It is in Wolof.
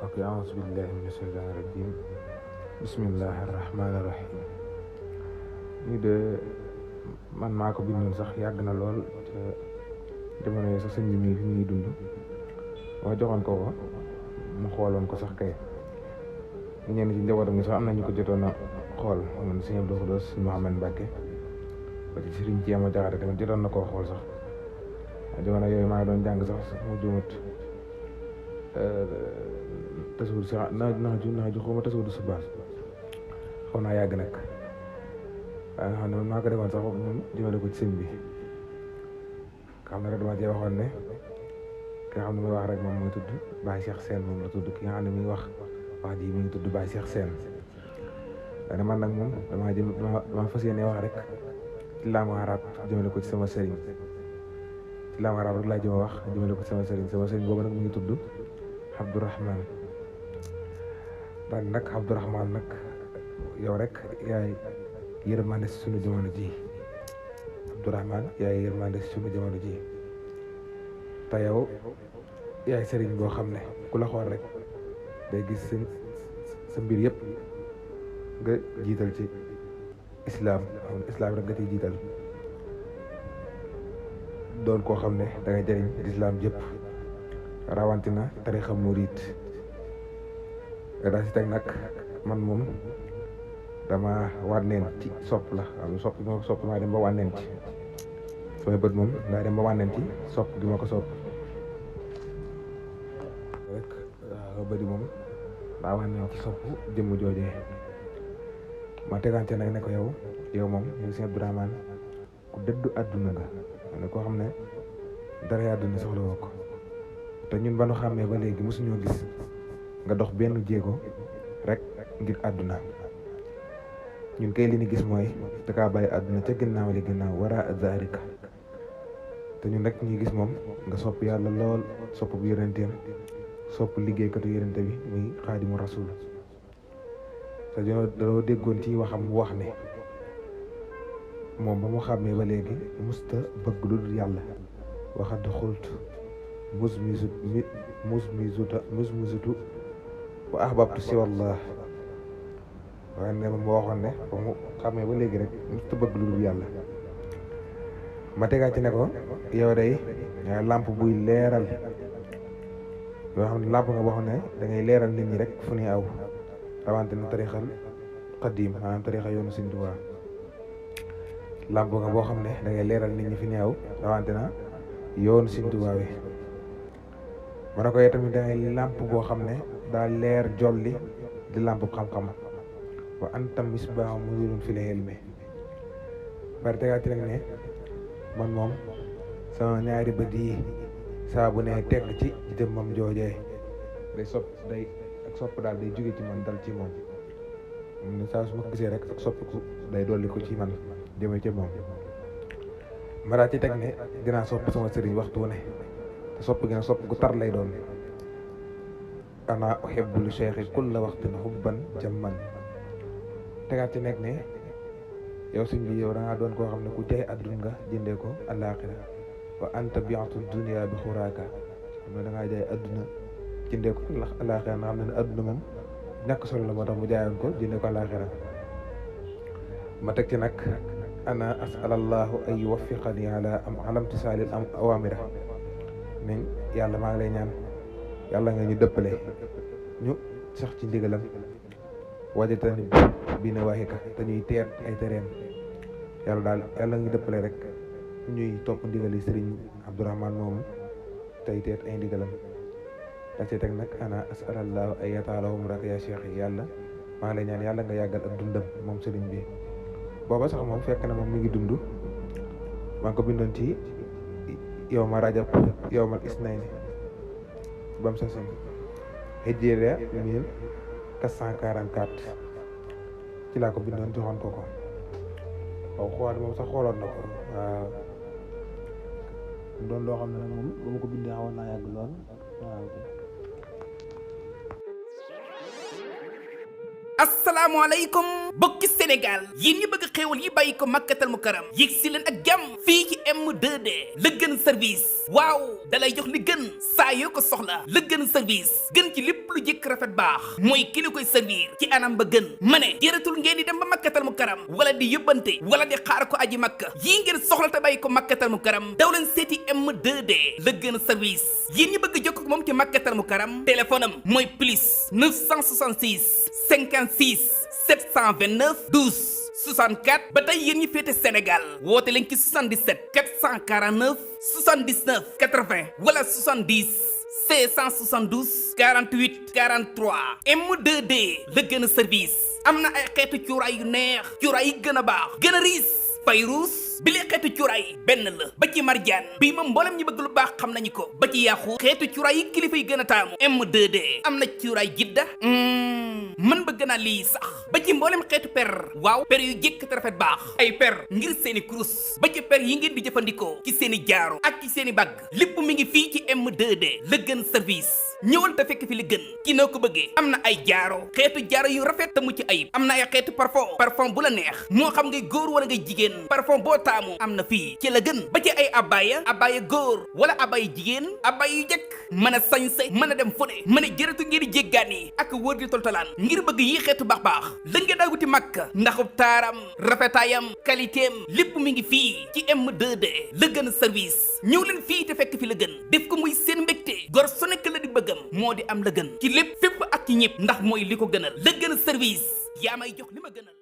ok auzu billahi mina shaytaani rajim bismillahi rahmaani rahim lii de man maa ko bindoon sax yàgg na lool te jamono yooyu sax sëñ bi mi ngi dund ma joxoon ko mu xooloon ko sax kay ñenn ci njabootam gi sax am na ñu ko jotoon a xool man sëñ Abdou Khoudoss sëñ Mouhamed Mbacke ba ci sëriñ Thiema Jaxate tamit jotoon na koo xool sax jamono yooyu maa ngi doon jàng sax mu juumut tasawur si naaju xawma tasawur du subaan xaw naa yàgg nag waaye nga xam ne man maa ko defoon sax moom jëmale ko ci sëñ bi nga xam ne rek dama cee waxoon ne ki nga xam ne muy wax rek moom mooy tudd Baye Cheikh Sène moom la tudd ki nga xam ne mi ngi wax ji mi ngi tudd Baye Cheikh Sène dane man nag moom dama fas yéene wax rek ci langue arabe jëmale ko ci sama sëriñ ci langue arabe rek laa jëma wax jëmale ko ci sama sëriñ boobu nag mi ngi tudd Abdourahman daal nag Abdourahman nag yow rek yaay yërmande si sunu jamono ji Abdourahman yaay yërmande si sunu jamono ji te yow yaay sëriñ boo xam ne ku la xool rek day gis sa mbir yëpp nga jiital ci islam rek nga ciy jiital doon koo xam ne da ngay jëriñ islam yëpp rawatina tarixa murid daa si teg nag man moom dama wànneen ci sopp la am sopp maa dem ba wànneen ci samay bët moom daa dem ba wànneen ci sopp gi ma ko sopp rek waaw bëri moom daa wànneen ci sopp jëmm joojee ma tegante nag ne ko yow moom yow Sëñ Abdourahmane ku dëddu àdduna nga ne koo xam ne dara àdduna soxla woo ko te ñun ba nu xàmmee ba léegi mosuñoo gis nga dox benn jéego rek ngir àdduna ñun kay li ni gis mooy da kaa bàyyi àdduna ca ginnaaw wara zarika te ñun rek ñuy gis moom nga sopp yàlla lool sopp bu yonenteem sopp liggéeykatu yonente bi muy xaadimu rasul te dañoo déggoon ci waxam mu wax ne moom ba mu xàmmee ba léegi musta bëgg lu dul yàlla waxat xult musmizutu wa ahbabtu si wallah waaye ne ma waxoon ne ba mu xamee ba léegi rek musta bëgg lu dul yàlla ma tegaat ci ne ko yow day làmp buy leeral yoo xam ne làmp nga boo xam ne da ngay leeral nit ñi rek fu ñuy aw rawante na tarixal xadim maanaam tarixa yoonu Sëñ Tuubaa làmp nga boo xam ne da ngay leeral nit ñi fi ñuy aw rawante na yoonu Sëñ Tuubaa wi ma ne ko tamit da ngay làmp boo xam ne daa leer jolli di làmp xam-xam wa anta misbaahu munirun fil ilmi bari tegaat ci nag ne man moom sama ñaari bët yi saa bu ne tegg ci jëmmam joojee day sopp daal day jóge ci man dal ci moom ne saa su ma gisee rek ak soppiku day dolli ko ci man jëme ci moom ma daal ci teg ne dinaa sopp sama sëriñ waxtu wu ne te sopp gi nag sopp gu tar lay doon ana uhibbu li cheikhi kulla waxtin hubban jamman tegaat ci nekk ne yow suñ bi yow da ngaa doon koo xam ne ku jaay adduna nga jëndee ko alaxira wa anta bi'atu dunya bi xuraaka xam ne da ngaa jaay adduna jëndee ko alaxira nga xam ne adduna moom ñàkk solo la moo tax mu jaayoon ko jëndee ko alaxira ma teg ci nag ana asalallahu an yuwaffiqani ala imtisaalil awamira ne yàlla maa ngi lay ñaan yàlla nga ñu dëppale ñu sax ci ndigalam wajatani bi na waxika te ñuy teet ay tereem yàlla nga ñu dëppale rek ñuy topp ndigali sëriñ Abdourahmane moomu tey teet ay ndigalam da ci teg nag ana asalallahu ay yataalahum rak ya cheikh yi yàlla maa ngi lay ñaan yàlla nga yàggal ak dundam moom sëriñ bi booba sax moom fekk na moom mi ngi dund maa ngi ko bindoon ci yowma rajab yowmal isnayni bam sasin hijriya 1444 ci laa ko bindoon joxoon ko waaw xool moom sax xooloon na ko waaw doon loo xam ne nag moom ba ma ko bindee xawoon naa yàgg lool waaw asalaamaaleykum bokki Sénégal yéen ñi bëgg xéewal yi bàyyi ko Makkatal Mukarram yéeg si leen ak jàmm fii ci M2D la gën service waaw dalay jox li gën saa yoo ko soxla la gën service gën ci lépp lu jëkk rafet baax mooy ki la koy servir ci anam ba gën ma ne jëratul ngeen di dem ba Makkatal Mukarram wala di yóbbante wala di xaar ko aji makka yii ngeen soxla te bàyyi ko Makkatal Mukarram daw leen seeti M2D la gën service yéen ñi bëgg jokk moom ci Makkatal Mukarram téléphone am mooy plus 966 56 729 12 64 ba tey yéen ñi féete Sénégal woote leen ci 77 449 79 80 wala 70 672 48 43 M2D la gën a service am na ay xeetu cuuraay yu neex cuuraay yi gën a baax gën a riis Fayrus bi lee xeetu cuuraay benn la ba ci marjaan bii moom mboolem ñi bëgg lu baax xam nañu ko ba ci yàqu xeetu cuuraay yi kilifa yi gën a taamu M2D am na cuuraay jidda man bëgg naa lii sax ba ci mboolem xeetu per waaw per yu jëkk te rafet baax ay per ngir seeni kurus ba ci per yi ngeen di jëfandikoo ci seeni jaaro ak ci seeni bagg lépp mi ngi fii ci M2D la gën service ñëwal te fekk fi li gën ki noo ko bëggee am na ay jaaro xeetu jaaro yu rafet te mucc ayib am na ay xeetu parfum bu la neex moo xam ngay góor wala ngay jigéen parfum boo taamu am na fii ci la gën ba ci ay abaya góor wala abaya jigéen abaya yu jëkk mën a sañse mën a dem fone mën a jërëtu ngeen di jéggaani ak wër di toltolaan ngir bëgg yi xeetu baax la nga daa wuti Makka ndaxub taaram rafetaayam qualitéem lépp mi ngi fii ci M2D la gën service ñëw leen fii te fekk fi la gën def ko muy seen mbégte gor su nekk la di bëggam moo di am la gën ci lépp fépp ak ci ñëpp ndax mooy li ko gënal la gën service yaa may jox li ma gënal